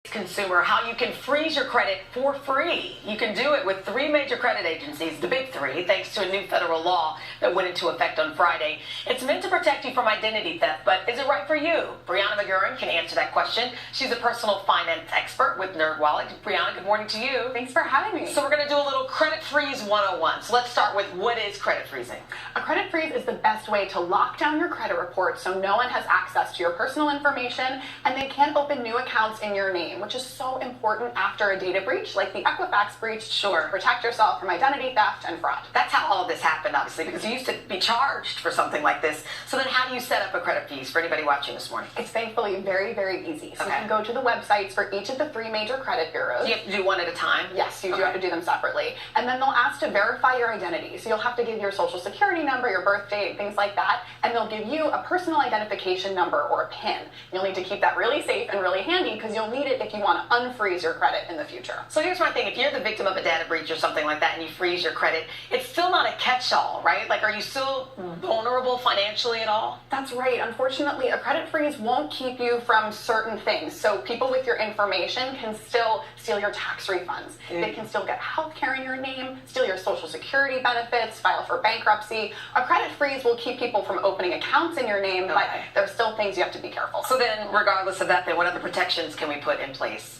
Consumer, how you can freeze your credit for free. You can do it with three major credit agencies, the big three, thanks to a new federal law that went into effect on Friday. It's meant to protect you from identity theft, but is it right for you? Brianna McGurran can answer that question. She's a personal finance expert with NerdWallet. Brianna, good morning to you. Thanks for having me. So we're going to do a little credit freeze 101. So let's start with, what is credit freezing? A credit freeze is the best way to lock down your credit report so no one has access to your personal information and they can't open new accounts in your name, which is so important after a data breach like the Equifax breach. Sure. To protect yourself from identity theft and fraud. That's how all of this happened, obviously, because you used to be charged for something like this. So then how do you set up a credit freeze for anybody watching this morning? It's thankfully very, very easy. So Okay. you can go to the websites for each of the three major credit bureaus. Do you have to do one at a time? Yes, you do Okay. have to do them separately. And then they'll ask to verify your identity. So you'll have to give your social security number, your birth date, things like that. And they'll give you a personal identification number or a PIN. You'll need to keep that really safe and really handy because you'll need it if you want to unfreeze your credit in the future. So here's my thing. If you're the victim of a data breach or something like that and you freeze your credit, it's still not a catch-all, right? Like, are you still vulnerable financially at all? That's right. Unfortunately, a credit freeze won't keep you from certain things. So people with your information can still steal your tax refunds. They can still get health care in your name, steal your social security benefits, file for bankruptcy. A credit freeze will keep people from opening accounts in your name, but Okay. there's still things you have to be careful. So then, regardless of that, then what other protections can we put in place?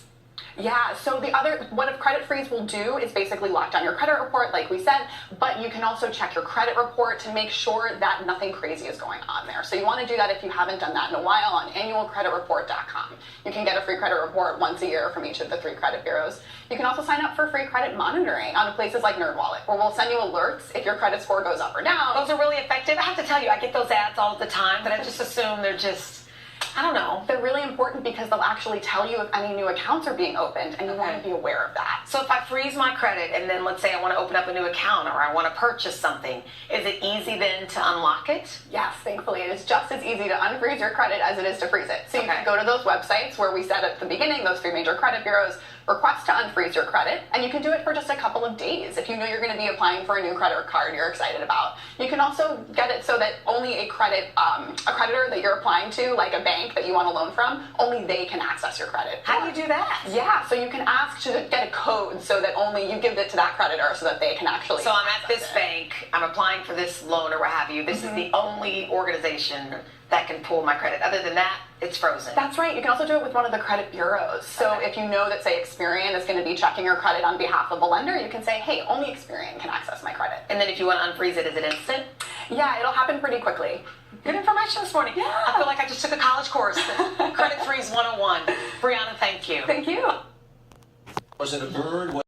Yeah, so what a credit freeze will do is basically lock down your credit report, like we said, but you can also check your credit report to make sure that nothing crazy is going on there. So you want to do that if you haven't done that in a while on annualcreditreport.com. You can get a free credit report once a year from each of the three credit bureaus. You can also sign up for free credit monitoring on places like NerdWallet, where we'll send you alerts if your credit score goes up or down. Those are really effective. I have to tell you, I get those ads all the time, but I just assume they're just, I don't know. They're really important because they'll actually tell you if any new accounts are being opened, and you want to be aware of that. So if I freeze my credit and then let's say I want to open up a new account or I want to purchase something, is it easy then to unlock it? Yes, thankfully, it is just as easy to unfreeze your credit as it is to freeze it. So you Okay. can go to those websites where we said at the beginning, those three major credit bureaus, request to unfreeze your credit, and you can do it for just a couple of days if you know you're going to be applying for a new credit card you're excited about. You can also get it so that only a creditor that you're applying to, like a bank that you want a loan from, only they can access your credit. How do you do that? Yeah, so you can ask to get a code so that only you give it to that creditor so that they can actually So I'm at access this it. bank, I'm applying for this loan or what have you. This is the only organization that can pull my credit. Other than that, it's frozen. That's right. You can also do it with one of the credit bureaus. So Okay. if you know that, say, Experian is going to be checking your credit on behalf of a lender, you can say, hey, only Experian can access my credit. And then if you want to unfreeze it, is it instant? Yeah, it'll happen pretty quickly. Good information this morning. Yeah. I feel like I just took a college course. Credit Freeze 101. Brianna, thank you. Thank you. Was it a bird?